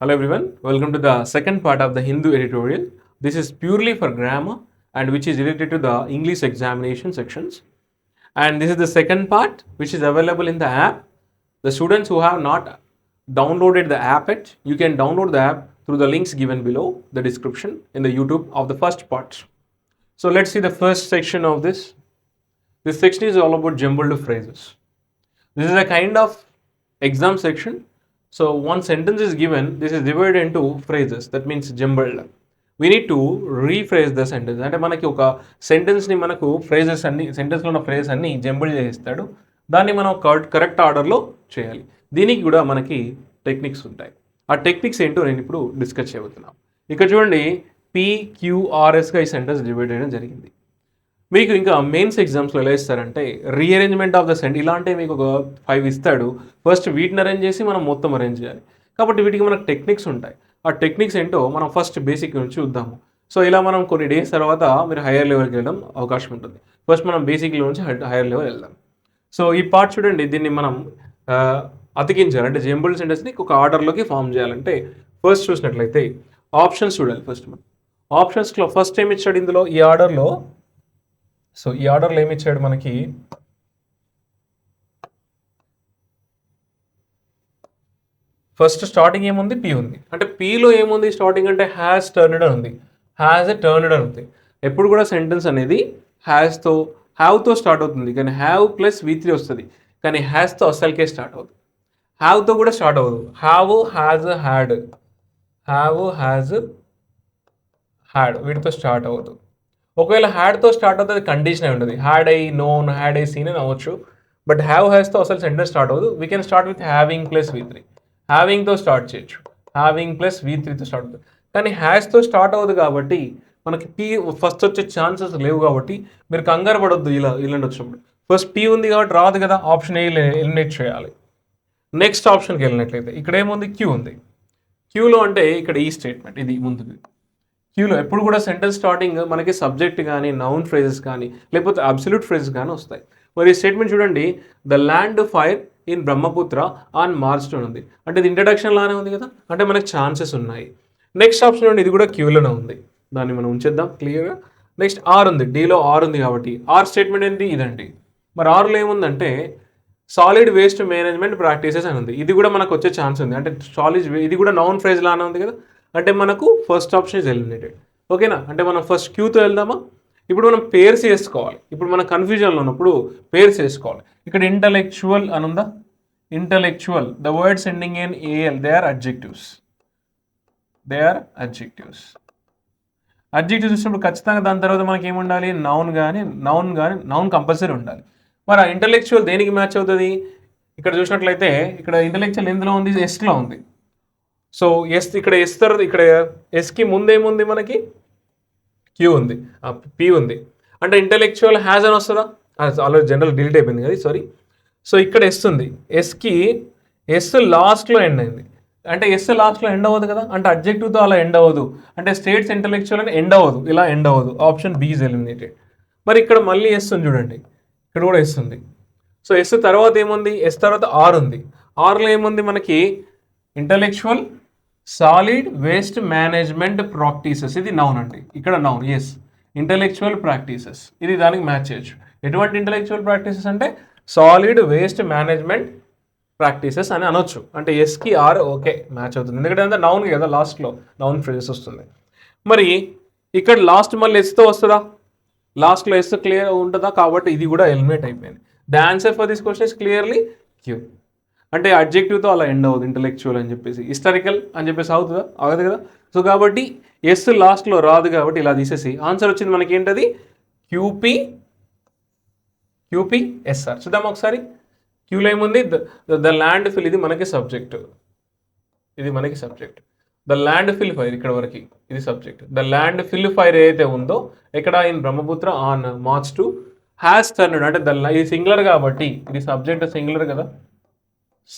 Hello everyone, welcome to the second part of the Hindu editorial. This is purely for grammar and which is related to the English examination sections. And this is the second part which is available in the app. The students who have not downloaded the app yet, you can download the app through the links given below the description in the YouTube of the first part. So let's see the first section of this. This section is all about jumbled phrases. This is a kind of exam section. So one sentence is given, this is divided into phrases, that means jumbled. We need to rephrase the sentence. అంటే మనకి ఒక సెంటెన్స్ని మనకు phrases అన్ని సెంటెన్స్లో ఉన్న phrases అన్ని jumble చేస్తాడు, దాన్ని మనం కరెక్ట్ ఆర్డర్లో చేయాలి. దీనికి కూడా మనకి టెక్నిక్స్ ఉంటాయి. ఆ టెక్నిక్స్ ఏంటో నేను ఇప్పుడు డిస్కస్ చేయబోతున్నాను. ఇక్కడ చూడండి, PQRSగా ఈ సెంటెన్స్ డివైడ్ చేయడం జరిగింది. మీకు ఇంకా మెయిన్స్ ఎగ్జామ్స్లో ఎలా ఇస్తారంటే రీఅరేంజ్మెంట్ ఆఫ్ ద సెంట్ ఇలాంటి మీకు ఒక 5 ఇస్తాడు. ఫస్ట్ వీటిని అరేంజ్ చేసి మనం మొత్తం అరేంజ్ చేయాలి. కాబట్టి వీటికి మనకు టెక్నిక్స్ ఉంటాయి. ఆ టెక్నిక్స్ ఏంటో మనం ఫస్ట్ బేసిక్ నుంచి చూద్దాము. సో ఇలా మనం కొన్ని డేస్ తర్వాత మీరు హైయర్ లెవెల్కి వెళ్ళడం అవకాశం ఉంటుంది. ఫస్ట్ మనం బేసిక్లో నుంచి హైయర్ లెవెల్ వెళ్దాం. సో ఈ పార్ట్ చూడండి, దీన్ని మనం అతికించాలి. అంటే జంబుల్ సెంటెన్స్ని ఒక ఆర్డర్లోకి ఫామ్ చేయాలంటే ఫస్ట్ చూసినట్లయితే ఆప్షన్స్ చూడాలి. ఫస్ట్ మనం ఆప్షన్స్లో ఫస్ట్ ఏమి ఇచ్చాడు ఇందులో ఈ ఆర్డర్లో. సో ఈ ఆర్డర్లో ఏమి ఇచ్చాడు మనకి, ఫస్ట్ స్టార్టింగ్ ఏముంది, పీ ఉంది. అంటే పీలో ఏముంది స్టార్టింగ్ అంటే హ్యాస్ టర్న్డ్ అని ఉంది. హ్యాస్ ఎ టర్న్డ్ అని ఉంది. ఎప్పుడు కూడా సెంటెన్స్ అనేది హ్యావ్తో స్టార్ట్ అవుతుంది, కానీ హ్యావ్ ప్లస్ V3 వస్తుంది. కానీ హ్యాస్తో అసలుకే స్టార్ట్ అవుతుంది. హ్యావ్తో కూడా స్టార్ట్ అవ్వదు. Have, has, had, have, has, had వీటితో స్టార్ట్ అవ్వదు. ఒకవేళ హ్యాడ్తో స్టార్ట్ అవుతుంది, కండిషన్ అయి ఉంటుంది. Had I known, had I seen అని అవ్వచ్చు. బట్ హ్యావ్ హ్యాస్తో అసలు సెంటెన్స్ స్టార్ట్ అవ్వదు. We can start with having plus V3. హ్యావింగ్తో స్టార్ట్ చేయొచ్చు, హ్యావింగ్ ప్లస్ V3తో స్టార్ట్ అవుతుంది. కానీ హ్యాస్తో స్టార్ట్ అవ్వదు కాబట్టి మనకి పీ ఫస్ట్ వచ్చే ఛాన్సెస్ లేవు. కాబట్టి మీరు కంగారు పడొద్దు ఇలాంటి వచ్చినప్పుడు. ఫస్ట్ పీ ఉంది కాబట్టి రాదు కదా, ఆప్షన్ ఏ ఎలిమినేట్ చేయాలి. నెక్స్ట్ ఆప్షన్కి వెళ్ళినట్లయితే ఇక్కడ ఏముంది, క్యూ ఉంది. క్యూలో అంటే ఇక్కడ ఈ స్టేట్మెంట్ ఇది ముందుది. క్యూలో ఎప్పుడు కూడా సెంటెన్స్ స్టార్టింగ్ మనకి సబ్జెక్ట్ కానీ నౌన్ ఫ్రేజెస్ కానీ లేకపోతే అబ్సల్యూట్ ఫ్రేజెస్ కానీ వస్తాయి. మరి ఈ స్టేట్మెంట్ చూడండి, the land fire in Brahmaputra on March 2 ఉంది. అంటే ఇది ఇంట్రడక్షన్ లానే ఉంది కదా, అంటే మనకి ఛాన్సెస్ ఉన్నాయి. నెక్స్ట్ ఆప్షన్ చూడండి, ఇది కూడా క్యూలోనే ఉంది. దాన్ని మనం ఉంచేద్దాం క్లియర్గా. నెక్స్ట్ ఆర్ ఉంది, డీలో ఆర్ ఉంది కాబట్టి ఆర్ స్టేట్మెంట్ ఏంటి, ఇదండి. మరి ఆర్లో ఏముందంటే సాలిడ్ వేస్ట్ మేనేజ్మెంట్ ప్రాక్టీసెస్ అని ఉంది. ఇది కూడా మనకు వచ్చే ఛాన్స్ ఉంది. అంటే ఇది కూడా నౌన్ ఫ్రేజ్ లానే ఉంది కదా, అంటే మనకు ఫస్ట్ ఆప్షన్ ఇస్ ఎలిమినేటెడ్. ఓకేనా, అంటే మనం ఫస్ట్ క్యూతో వెళ్దామా. ఇప్పుడు మనం పేర్స్ చేసుకోవాలి. ఇప్పుడు మన కన్ఫ్యూజన్లో ఉన్నప్పుడు పేర్స్ చేసుకోవాలి. ఇక్కడ ఇంటలెక్చువల్ అని ఉందా, intellectual, the words ending in AL they are adjectives. Adjectives చూసినప్పుడు ఖచ్చితంగా దాని తర్వాత మనకి ఏముండాలి, నౌన్ కంపల్సరీ ఉండాలి. మరి ఆ ఇంటలెక్చువల్ దేనికి మ్యాచ్ అవుతుంది, ఇక్కడ చూసినట్లయితే ఇక్కడ ఇంటలెక్చువల్ ఎందులో ఉంది, ఎస్లో ఉంది. సో ఎస్ ఇక్కడ ఎస్ తర్వాత ఇక్కడ ఎస్కి ముందేముంది మనకి క్యూ ఉంది, పీ ఉంది. అంటే ఇంటలెక్చువల్ హ్యాజ్ అని వస్తుందా, ఆల్రెడీ జనరల్ డిలీట్ అయిపోయింది కదా, సారీ. సో ఇక్కడ ఎస్ ఉంది, ఎస్ లాస్ట్లో ఎండ్ అయింది. అంటే ఎస్ లాస్ట్లో ఎండ్ అవ్వదు కదా, అంటే అడ్జెక్టివ్తో అలా ఎండ్ అవ్వదు. అంటే స్టేట్స్ ఇంటలెక్చువల్ అని ఎండ్ అవ్వదు, ఇలా ఎండ్ అవ్వదు. Option B is eliminated. మరి ఇక్కడ మళ్ళీ ఎస్ ఉంది చూడండి, ఇక్కడ కూడా ఎస్ ఉంది. సో ఎస్ తర్వాత ఏముంది, ఎస్ తర్వాత ఆర్ ఉంది. ఆర్లో ఏముంది మనకి intellectual solid waste management practices, ఇది నౌన్ అండి. ఇక్కడ నౌన్, ఎస్ ఇంటలెక్చువల్ ప్రాక్టీసెస్, ఇది దానికి మ్యాచ్ చేయొచ్చు. ఎటువంటి ఇంటలెక్చువల్ ప్రాక్టీసెస్ అంటే సాలిడ్ వేస్ట్ మేనేజ్మెంట్ ప్రాక్టీసెస్ అని అనొచ్చు. అంటే ఎస్కి ఆర్ ఓకే మ్యాచ్ అవుతుంది, ఎందుకంటే అంతా నౌన్ కదా, లాస్ట్లో నౌన్ ఫ్రేజెస్ వస్తుంది. మరి ఇక్కడ లాస్ట్ మళ్ళీ ఎస్తో వస్తుందా, లాస్ట్లో ఎస్ క్లియర్ ఉంటుందా, కాబట్టి ఇది కూడా ఎలిమినేట్ అయిపోయింది. The answer for this question is clearly Q. అంటే అడ్జెక్టివ్తో అలా ఎండ్ అవ్వదు, ఇంటలెక్చువల్ అని చెప్పేసి హిస్టారికల్ అని చెప్పేసి అవుతుందా, అవ్వదు కదా. సో కాబట్టి ఎస్ లాస్ట్లో రాదు కాబట్టి ఇలా తీసేసి ఆన్సర్ వచ్చింది మనకి ఏంటది, QPSR. చూద్దాం ఒకసారి. క్యూలో ఏముంది, ద ల్యాండ్ ఫిల్, ఇది మనకి subject, the landfill fire ఇక్కడ వరకు ఇది subject. The landfill fire ఏదైతే ఉందో ఇక్కడ in Brahmaputra on March 2 has turned, అంటే ఇది సింగులర్ కాబట్టి ఇది సబ్జెక్ట్ సింగులర్ కదా,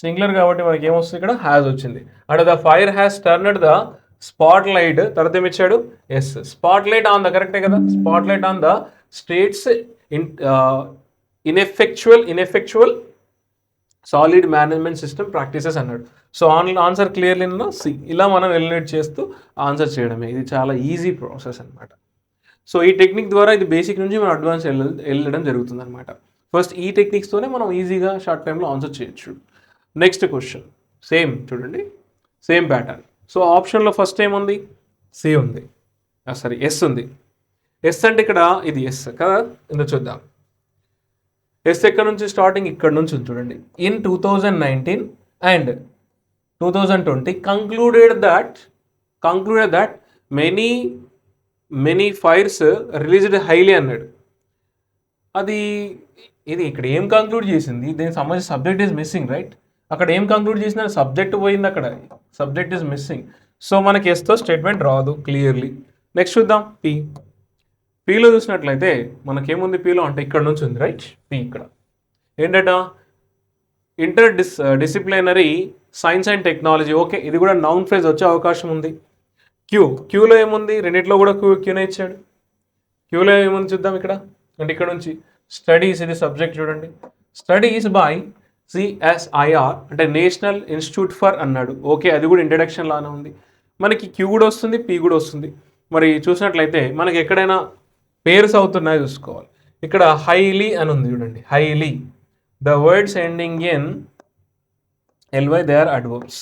సింగులర్ కాబట్టి మనకి ఏమొస్తుంది, ఇక్కడ హ్యాజ్ వచ్చింది. అంటే the fire has turned the spotlight, తర్వాత ఏమి ఇచ్చాడు, S spotlight on the, కరెక్టే కదా, spotlight on the states ineffectual solid management system practices అన్నాడు. So answer clearly C. ఇలా మనం ఎలిమినేట్ చేస్తూ ఆన్సర్ చేయడమే. ఇది చాలా ఈజీ ప్రాసెస్ అనమాట. సో ఈ టెక్నిక్ ద్వారా ఇది బేసిక్ నుంచి మనం అడ్వాన్స్ వెళ్ళడం జరుగుతుంది అనమాట. ఫస్ట్ ఈ టెక్నిక్స్తోనే మనం ఈజీగా షార్ట్ టైంలో ఆన్సర్ చేయొచ్చు. నెక్స్ట్ క్వశ్చన్ సేమ్ చూడండి, సేమ్ ప్యాటర్న్. సో ఆప్షన్లో ఫస్ట్ ఏముంది? సి ఉంది, సారీ ఎస్ ఉంది. ఎస్ అంటే ఇక్కడ ఇది ఎస్ కదా, ఇందులో చూద్దాం. ఎస్ ఎక్కడ నుంచి స్టార్టింగ్? ఇక్కడ నుంచి చూడండి. In 2019 and 2020 concluded that many fires released highly అన్నాడు. అది ఇది ఇక్కడ ఏం కంక్లూడ్ చేసింది? దీనికి సంబంధించిన సబ్జెక్ట్ ఈజ్ మిస్సింగ్, రైట్? అక్కడ ఏం కంక్లూడ్ చేసిన? సబ్జెక్ట్ పోయింది, అక్కడ సబ్జెక్ట్ ఈజ్ మిస్సింగ్. సో మనకి ఎస్తో స్టేట్మెంట్ రాదు క్లియర్లీ. నెక్స్ట్ చూద్దాం పీలో చూసినట్లయితే మనకేముంది? పీలో అంటే ఇక్కడ నుంచి ఉంది, రైట్? పీ ఇక్కడ ఏంటట? Disciplinary science and technology. Okay, ఇది కూడా నౌన్ ఫ్రేజ్ వచ్చే అవకాశం ఉంది. క్యూలో ఏముంది? రెండిట్లో కూడా క్యూనే ఇచ్చాడు. క్యూలో ఏముంది చూద్దాం ఇక్కడ. అంటే ఇక్కడ నుంచి స్టడీస్, ఇది సబ్జెక్ట్ చూడండి. స్టడీస్ బై CSIR అంటే నేషనల్ ఇన్స్టిట్యూట్ ఫర్ అన్నాడు. ఓకే, అది కూడా ఇంట్రడక్షన్ లానే ఉంది. మనకి క్యూ కూడా వస్తుంది, పీ కూడా వస్తుంది. మరి చూసినట్లయితే మనకి ఎక్కడైనా పేర్స్ అవుతున్నాయో చూసుకోవాలి. ఇక్కడ హైలీ అని ఉంది చూడండి, highly. The words ending in LY they are adverbs.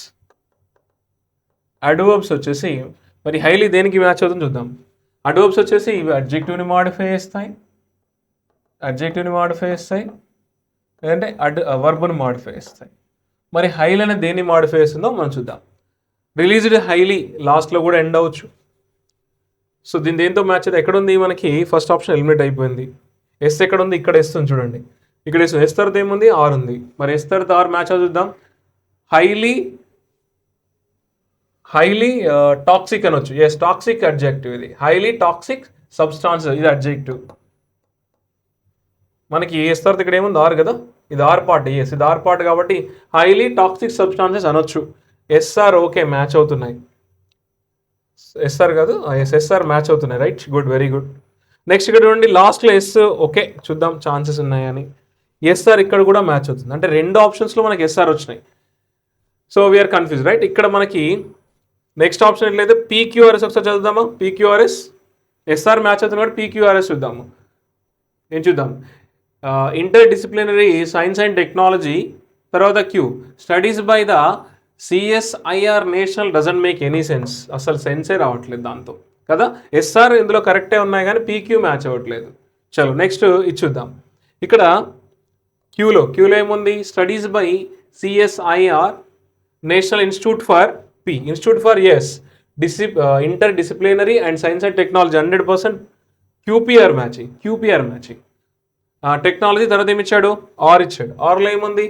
Adverbs వచ్చేసి మరి హైలీ దేనికి మ్యాచ్ అవుతుంది చూద్దాం. అడ్వర్బ్స్ వచ్చేసి ఇవి అడ్జెక్టివ్ని మాడిఫై చేస్తాయి, లేదంటే వర్బ్ని మాడిఫై చేస్తాయి. మరి హైలీ అనేది దేన్ని మాడిఫై చేస్తుందో మనం చూద్దాం. రిలీజ్డ్ హైలీ లాస్ట్లో కూడా ఎండ్ అవ్వచ్చు. సో దీని దేంతో మ్యాచ్ అయితే ఎక్కడ ఉంది? మనకి ఫస్ట్ ఆప్షన్ ఎలిమినేట్ అయిపోయింది. ఎస్ ఎక్కడ ఉంది? ఇక్కడ ఎస్తుంది చూడండి, ఇక్కడ ఎస్తుంది. ఎస్ తర్వాత ఏముంది? ఆర్ ఉంది. మరి ఎస్ తర్వాత ఆర్ మ్యాచ్ చూద్దాం. హైలీ టాక్సిక్ అనొచ్చు. ఎస్, టాక్సిక్ అడ్జెక్టివ్ ఇది. హైలీ టాక్సిక్ సబ్స్టాన్స్, ఇది అడ్జెక్టివ్. మనకి ఎస్ తర్వాత ఇక్కడ ఏముంది? ఆర్ కదా, ఇది ఆర్ పార్ట్. ఎస్, ఇది ఆర్ పార్ట్ కాబట్టి హైలీ టాక్సిక్ సబ్స్టాన్సెస్ అనొచ్చు. ఎస్ఆర్ ఓకే మ్యాచ్ అవుతున్నాయి. ఎస్ఆర్ కాదు, ఎస్ఆర్ మ్యాచ్ అవుతున్నాయి, right? Good, very good. Next ఇక్కడ చూడండి, లాస్ట్లో ఎస్. ఓకే, చూద్దాం ఛాన్సెస్ ఉన్నాయని. ఎస్ఆర్ ఇక్కడ కూడా మ్యాచ్ అవుతుంది. అంటే రెండు ఆప్షన్స్లో మనకి ఎస్ఆర్ వచ్చినాయి. So we are confuse, right? ఇక్కడ మనకి నెక్స్ట్ ఆప్షన్ ఎట్లయితే PQRS ఒకసారి చదువుదామా? PQRS ఎస్ఆర్ మ్యాచ్ అవుతుంది కాబట్టి PQRS చూద్దాము. ఏం చూద్దాం? Interdisciplinary science and technology, తర్వాత Q. Studies by the CSIR national doesn't make any sense. అసలు సెన్సే రావట్లేదు దాంతో కదా. ఎస్ఆర్ ఇందులో కరెక్టే ఉన్నాయి కానీ PQ మ్యాచ్ అవ్వట్లేదు. చలో నెక్స్ట్ ఇచ్చుద్దాం. ఇక్కడ క్యూలో ఏముంది? Studies by CSIR national institute for P. Institute for S, interdisciplinary and science and technology 100% QPR matching. Technology తర్వాత ఏమి ఇచ్చాడు? ఆర్ ఇచ్చాడు. ఆర్లో ఏముంది?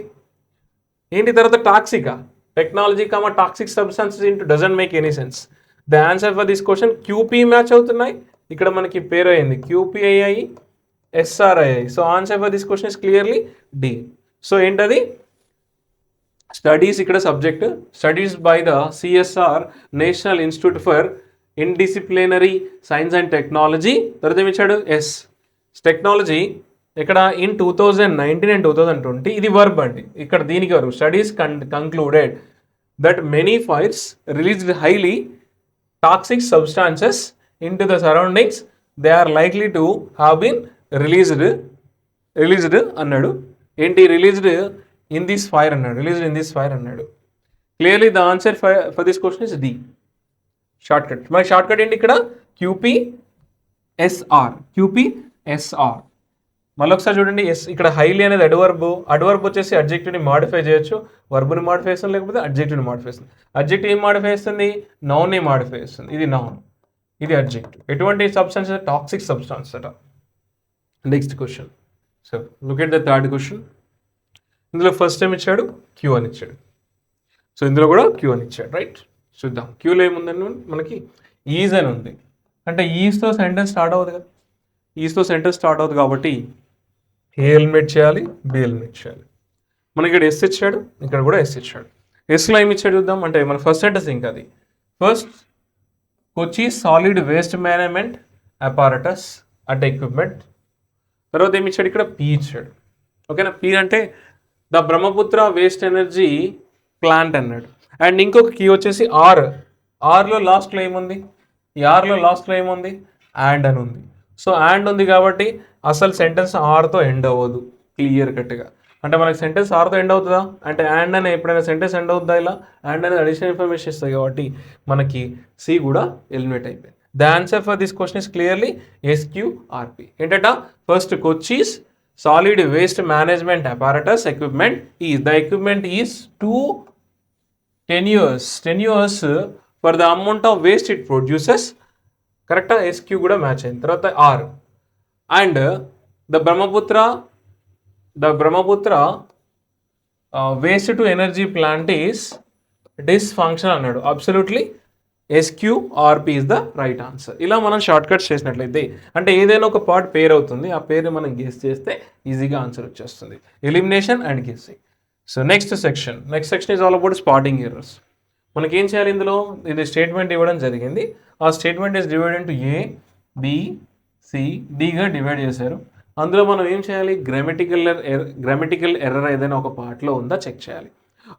ఏంటి తర్వాత? టాక్సికా. Technology comma toxic substances into doesn't make any sense. The answer for this question QP match అవుతున్నాయి. ఇక్కడ మనకి పేరు అయింది QPII, SRII. So answer for this question is clearly D. So ఏంటది? స్టడీస్ ఇక్కడ subject. Studies by the CSR national institute for interdisciplinary science and technology. తర్వాత ఏమి ఇచ్చాడు? ఎస్. టెక్నాలజీ ఇక్కడ ఇన్ 2019 అండ్ 2020 ఇది వర్బ్ అండి. ఇక్కడ దీనికి verb. Studies concluded that many fires released highly toxic substances into the surroundings, they are likely to have been released అన్నాడు. ఏంటి? రిలీజ్డ్ ఇన్ దిస్ ఫైర్ అన్నాడు. Clearly the answer for this question is D. Short cut. మరి short cut ఏంటి ఇక్కడ? QPSR. మళ్ళీ ఒకసారి చూడండి. Yes ఇక్కడ హైలీ అనేది అడ్వర్బ్ వచ్చేసి అడ్జెక్టివ్ని మాడిఫై చేయొచ్చు. వర్బ్ని మాడిఫై చేస్తుంది, లేకపోతే అడ్జెక్టివ్ని మాడిఫై చేస్తుంది. అడ్జెక్టివ్ ఏం మాడిఫై చేస్తుంది? నౌన్ని మాడిఫై చేస్తుంది. ఇది నౌన్, ఇది అడ్జెక్టివ్. ఎటువంటి సబ్స్టాన్స్? టాక్సిక్ సబ్స్టాన్స్ అట. Next question. So look at the third question. ఇందులో ఫస్ట్ టైం ఇచ్చాడు క్యూ అని ఇచ్చాడు. సో ఇందులో కూడా క్యూ అని ఇచ్చాడు, రైట్? చూద్దాం. క్యూలో ఏముందని మనకి ఈజ్ అని ఉంది. అంటే ఈజ్తో సెంటెన్స్ స్టార్ట్ అవుతుంది కదా. ఈజ్తో సెంటెన్స్ స్టార్ట్ అవుతుంది కాబట్టి ఏ ఎలిమినేట్ చేయాలి? బి ఎలిమినేట్ చేయాలి. మనకి ఇక్కడ ఎస్ ఇచ్చాడు, ఇక్కడ కూడా ఎస్ ఇచ్చాడు. ఎస్లో ఏమి ఇచ్చాడు చూద్దాం. అంటే మన ఫస్ట్ సెంటెన్స్ ఇంకా అది. ఫస్ట్ కొచ్చి సాలిడ్ వేస్ట్ మేనేజ్మెంట్ అపారటస్ అంటే ఎక్విప్మెంట్. తర్వాత ఏమి ఇచ్చాడు? ఇక్కడ పీ ఇచ్చాడు. ఓకేనా? పీ అంటే the Brahmaputra waste energy plant అన్నాడు. అండ్ ఇంకొక కీ వచ్చేసి ఆర్లో లాస్ట్లో ఏముంది, ఈ ఆర్లో లాస్ట్లో ఏముంది, అండ్ అని ఉంది. సో అండ్ ఉంది కాబట్టి అసలు సెంటెన్స్ ఆర్తో ఎండ్ అవ్వదు క్లియర్ కట్గా. అంటే మనకి సెంటెన్స్ ఆర్తో ఎండ్ అవుతుందా అంటే అండ్ అనే ఎప్పుడైనా సెంటెన్స్ ఎండ్ అవుతుందా, ఇలా అండ్ అనేది అడిషనల్ ఇన్ఫర్మేషన్ ఇస్తుంది కాబట్టి మనకి సి కూడా ఎలిమినేట్ అయిపోయింది. The answer for this question is clearly SQRP. ఏంటట, ఫస్ట్ కొచ్చిస్ solid waste management apparatus equipment is, the equipment is too tenuous for the amount of waste it produces. కరెక్టా, SQ కూడా match అయింది. తర్వాత R and the Brahmaputra waste to energy plant is dysfunction అన్నాడు. Absolutely SQRP is the right answer. ఇలా మనం short cuts చేసినట్లయితే అంటే ఏదైనా ఒక పార్ట్ పేర్ అవుతుంది, ఆ పేరు మనం గెస్ చేస్తే ఈజీగా ఆన్సర్ వచ్చేస్తుంది. Elimination and guessing. So next section is all about spotting errors. మనకి ఏం చేయాలి, ఇందులో ఇది స్టేట్మెంట్ ఇవ్వడం జరిగింది. ఆ statement is divide into A, B, C, Dగా డివైడ్ చేశారు. అందులో మనం ఏం చేయాలి, గ్రామటికల్ ఎర్రర్ ఏదైనా ఒక పార్ట్లో ఉందా చెక్ చేయాలి.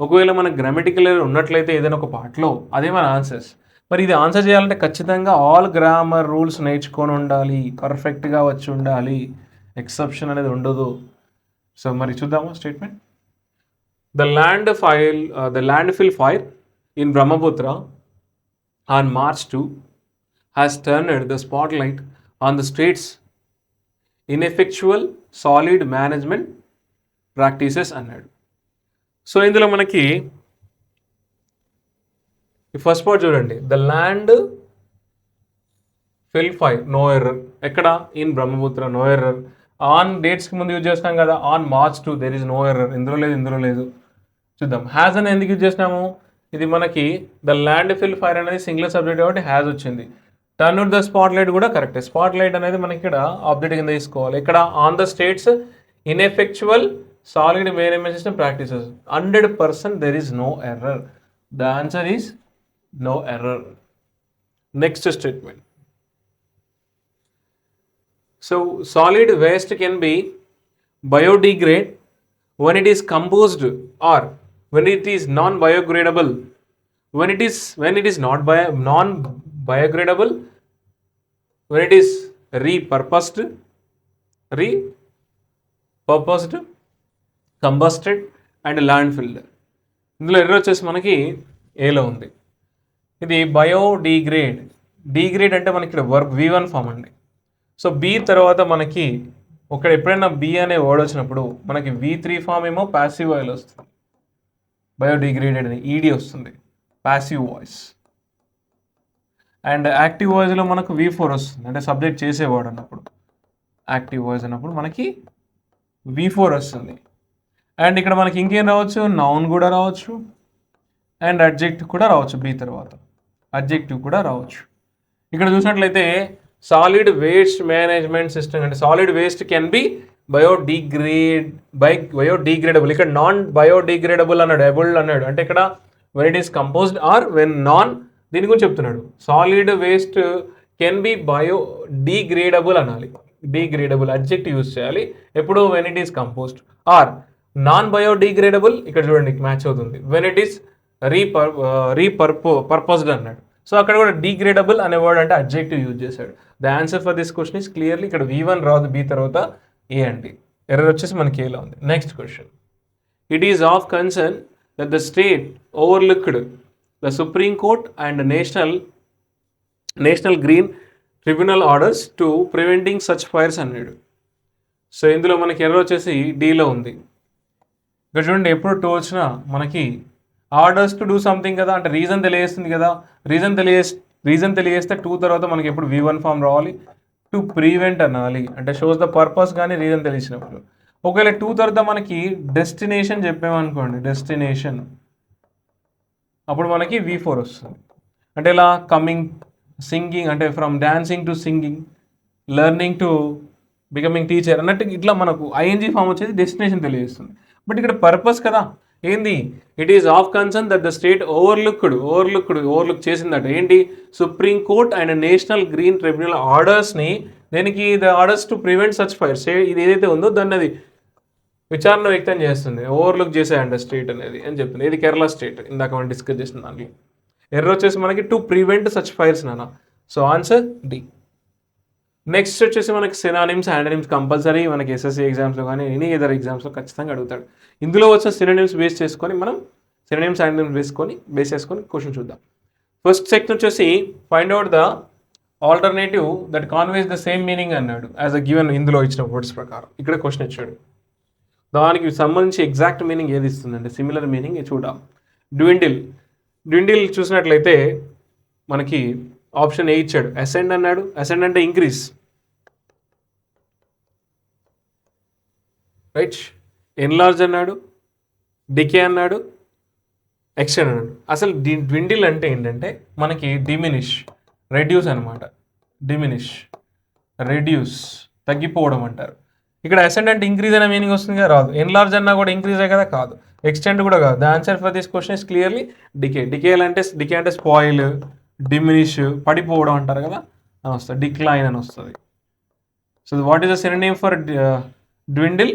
ఒకవేళ మనకు గ్రామటికల్ ఎర్రర్ ఉన్నట్లయితే ఏదైనా ఒక పార్ట్లో, అదే మన ఆన్సర్స్. మరి ఇది ఆన్సర్ చేయాలంటే ఖచ్చితంగా ఆల్ గ్రామర్ రూల్స్ నేర్చుకొని ఉండాలి, పర్ఫెక్ట్గా వచ్చి ఉండాలి, ఎక్సెప్షన్ అనేది ఉండదు. సో మరి చూద్దామా statement. The landfill fire in Brahmaputra on March 2 has turned the spotlight on the state's ineffectual solid management practices అన్నాడు. సో ఇందులో మనకి ఫస్ట్ పార్ట్ చూడండి, the landfill fire no error. ఎక్కడ, in Brahmaputra no error. On డేట్స్కి ముందు use చేస్తాం కదా, on March 2 there is no error. ఇందులో లేదు. చూద్దాం, హ్యాజ్ అని ఎందుకు యూజ్ చేసినాము, ఇది మనకి ద ల్యాండ్ ఫిల్ ఫైర్ అనేది సింగులర్ సబ్జెక్ట్ కాబట్టి హ్యాజ్ వచ్చింది. Turn out the spotlight కూడా కరెక్ట్. స్పాట్ లైట్ అనేది మనకి ఇక్కడ ఆబ్జెక్ట్ కింద తీసుకోవాలి. ఇక్కడ on the states ineffectual solid management system practices 100% there is no error. The answer is no error. Next statement. So solid waste can be biodegrade when it is composed or when it is non-biodegradable. When it is non-biodegradable, when it is repurposed, combusted and landfilled. ఇందులో error వచ్చేసి మనకి ఏలో ఉంది. ఇది degrade అంటే మనకి ఇక్కడ verb V1 form అండి. సో బి తర్వాత మనకి ఒకటి ఎప్పుడైనా బి అనే వర్డ్ వచ్చినప్పుడు మనకి V3 ఫామ్ ఏమో ప్యాసివ్ వాయిస్ వస్తుంది, బయోడిగ్రేడెడ్ అని ఈడి వస్తుంది, ప్యాసివ్ వాయిస్. అండ్ యాక్టివ్ వాయిస్లో మనకు V4 వస్తుంది, అంటే సబ్జెక్ట్ చేసేవాడు అన్నప్పుడు. యాక్టివ్ వాయిస్ అన్నప్పుడు మనకి V4 వస్తుంది. అండ్ ఇక్కడ మనకి ఇంకేం రావచ్చు, నౌన్ కూడా రావచ్చు అండ్ అడ్జెక్టివ్ కూడా రావచ్చు. బి తర్వాత అడ్జెక్టివ్ కూడా రావచ్చు. ఇక్కడ చూసినట్లయితే సాలిడ్ వేస్ట్ మేనేజ్మెంట్ సిస్టమ్ అంటే solid waste can be biodegradable. ఇక్కడ నాన్ బయోడిగ్రేడబుల్ అన్నాడు, ఎబుల్ అన్నాడు. అంటే ఇక్కడ when it is composed or when non, దీని గురించి చెప్తున్నాడు. Solid waste can be biodegradable అనాలి, డిగ్రేడబుల్ అడ్జెక్టివ్ యూజ్ చేయాలి ఎప్పుడు, when it is composed. Or non biodegradable, ఇక్కడ చూడండి మ్యాచ్ అవుతుంది, వెన్ ఇట్ ఈస్ రీపర్పస్డ్ అన్నాడు. సో అక్కడ కూడా డిగ్రేడబుల్ అనే వర్డ్ అంటే అడ్జెక్టివ్ యూజ్ చేశాడు. The answer for this question is clearly ఇక్కడ V1 రాదు, బి తర్వాత ఏ అండి. ఎర్రర్ వచ్చేసి మనకి ఏలా ఉంది. Next question. It is of concern that the state overlooked the supreme Court and National Green tribunal orders to preventing such fires అన్నాడు. So ఇందులో మనకి ఎర్రర్ వచ్చేసి డీలో ఉంది. ఇక్కడ చూడండి, ఎప్పుడు టూ వచ్చినా మనకి ఆర్డర్స్ టు డూ సంథింగ్ కదా, అంటే రీజన్ తెలియజేస్తుంది కదా. రీజన్ తెలియజేస్తే టూ తర్వాత మనకి ఎప్పుడు V1 ఫామ్ రావాలి, టు ప్రివెంట్ అనాలి, అంటే షోస్ ద పర్పస్ కానీ రీజన్ తెలిసినప్పుడు. ఒకవేళ టూ తర్వాత మనకి డెస్టినేషన్ చెప్పామనుకోండి, డెస్టినేషన్ అప్పుడు మనకి V4 వస్తుంది. అంటే ఇలా కమింగ్, సింగింగ్ అంటే from dancing to singing, learning to becoming teacher అన్నట్టు ఇట్లా మనకు ING ఫామ్ వచ్చేది డెస్టినేషన్ తెలియజేస్తుంది. బట్ ఇక్కడ పర్పస్ కదా ఏంది, it is of concern that the state overlook చేసిందట. ఏంటి, Supreme Court and National Green Tribunal ఆర్డర్స్ని, దేనికి, the orders to prevent such fires. ఇది ఏదైతే ఉందో దాన్ని అది విచారణ వ్యక్తం చేస్తుంది, ఓవర్లుక్ చేసేయండి స్టేట్ అనేది అని చెప్తుంది. ఇది కేరళ స్టేట్, ఇందాక మనం డిస్కస్ చేసిన దాంట్లో. ఎర్రర్ వచ్చేసి మనకి టు ప్రివెంట్ సచ్ ఫైర్స్ నాన్న. So answer D. నెక్స్ట్ వచ్చేసి మనకి సినానిమ్స్, యాంటనిమ్స్ కంపల్సరీ మనకి ఎస్ఎస్సి ఎగ్జామ్స్లో కానీ ఎనీ ఇదర్ ఎగ్జామ్స్లో ఖచ్చితంగా అడుగుతాడు. ఇందులో వచ్చిన సినానిమ్స్ బేస్ చేసుకొని మనం సినానిమ్స్, యాంటనిమ్స్ బేస్ చేసుకొని క్వశ్చన్ చూద్దాం. ఫస్ట్ సెక్షన్ వచ్చేసి find out the alternative that conveys the same meaning అన్నాడు యాజ్ అ గివెన్. ఇందులో ఇచ్చిన వర్డ్స్ ప్రకారం ఇక్కడ క్వశ్చన్ ఇచ్చాడు, దానికి సంబంధించి ఎగ్జాక్ట్ మీనింగ్ ఏది ఇస్తుందంటే సిమిలర్ మీనింగ్ చూద్దాం. డ్విండిల్ చూసినట్లయితే మనకి ఆప్షన్ ఏ ఇచ్చాడు, అసెండ్ అన్నాడు. అసెండ్ అంటే ఇంక్రీజ్, రైట్. ఎన్లార్జ్ అన్నాడు, డికే అన్నాడు, ఎక్స్టెండ్ అన్నాడు. అసలు డ్విండిల్ అంటే ఏంటంటే మనకి డిమినిష్, రెడ్యూస్ అనమాట. డిమినిష్, రెడ్యూస్, తగ్గిపోవడం అంటారు. ఇక్కడ అసెండ్ అంటే ఇంక్రీజ్ అనే మీనింగ్ వస్తుంది కదా, రాదు. ఎన్లార్జ్ అన్నా కూడా ఇంక్రీజే కదా, కాదు. ఎక్స్టెండ్ కూడా కాదు. The answer for this question is clearly decay. Decay అంటే స్పాయిల్, డిమినిష్, పడిపోవడం అంటారు కదా, అని వస్తుంది. డిక్లైన్ అని వస్తుంది. So what is the synonym for dwindle?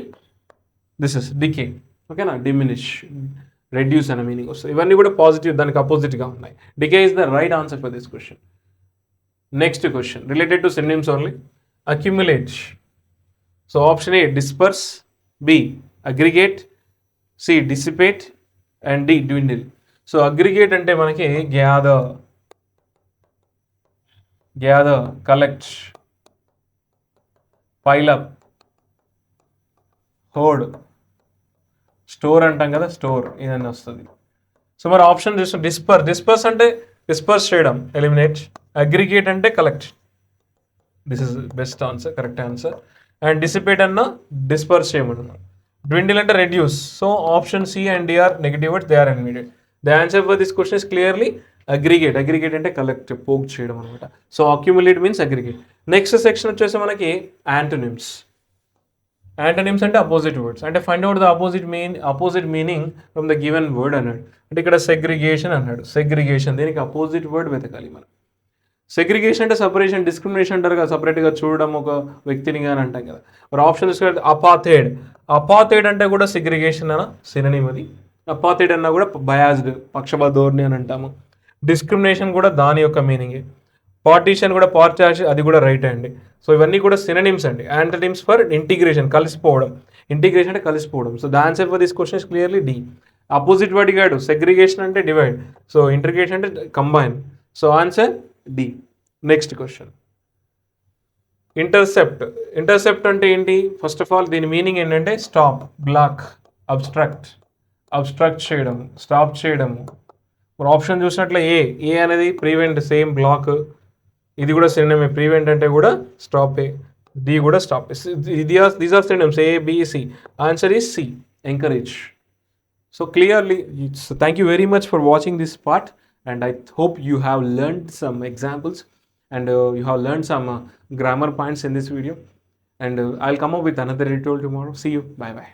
This is decay. ఓకేనా. డిమినిష్, రెడ్యూస్ అనే మీనింగ్ వస్తుంది. ఇవన్నీ కూడా పాజిటివ్, దానికి అపోజిట్గా ఉన్నాయి. Decay is the right answer for this question. Next question related to synonyms only. Accumulate. So option A disperse, B aggregate, C dissipate, and D dwindle. So aggregate అంటే మనకి gather, collect, pile up, hoard, store అంటాం కదా, store, ఇదన్నీ వస్తుంది. So మరి option disperse అంటే disperse చేయడం, eliminate. Aggregate అంటే collect. This is best answer, correct answer. And dissipate అన్న డిస్పర్స్ చేయమన్నాం. డ్విండిల్ అంటే reduce. So option C and D are negative words, they are eliminated. The answer for this question is clearly aggregate. Aggregate అంటే collect, పోక్ చేయడం అనమాట. So accumulate means aggregate. Next section వచ్చేసి మనకి antonyms. Antonyms అంటే opposite words. అంటే find out the opposite meaning from the given word అన్నాడు. అంటే ఇక్కడ సెగ్రిగేషన్ అన్నాడు. సెగ్రిగేషన్, దీనికి అపోజిట్ వర్డ్ వెతకాలి మనం. సెగ్రిగేషన్ అంటే సపరేషన్, డిస్క్రిమినేషన్ అంటారు కదా, సపరేట్గా చూడడం ఒక వ్యక్తిని కానీ అంటాం కదా. మరి ఆప్షన్ తీసుకుంటే అపాథైడ్. అపాథైడ్ అంటే కూడా సెగ్రిగేషన్ అన్న సినోనిమ్ అది. అపాథైడ్ అన్నా కూడా బయాస్డ్, పక్షపాత ధోరణి అని అంటాము. డిస్క్రిమినేషన్ కూడా దాని యొక్క మీనింగే. పార్టీషన్ కూడా పార్టాష్, అది కూడా రైట్ అండి. సో ఇవన్నీ కూడా సినోనిమ్స్ అండి. యాంటోనిమ్స్ ఫర్ ఇంటిగ్రేషన్, కలిసిపోవడం. ఇంటిగ్రేషన్ అంటే కలిసిపోవడం. So the answer for this question is clearly D. Opposite word అడిగాడు, సెగ్రిగేషన్ అంటే డివైడ్, సో ఇంటిగ్రేషన్ అంటే combine. So answer D. Next question intercept. Intercept అంటే ఏంటి? ఫస్ట్ ఆఫ్ ఆల్ దీని మీనింగ్ ఏంటంటే స్టాప్, బ్లాక్, అబ్స్ట్రాక్ట్ చేయడం, స్టాప్ చేయడము. మరి ఆప్షన్ చూసినట్లే ఏ అనేది ప్రివెంట్, సేమ్ బ్లాక్, ఇది కూడా సినోనిమే. ప్రివెంట్ అంటే కూడా స్టాపే, డి కూడా stop. These are synonyms, A, B, C. Answer is C, encourage. So clearly, thank you very much for watching this part, and I hope you have learned some examples, and you have learned some grammar points in this video, and I'll come up with another editorial tomorrow. See you. Bye bye.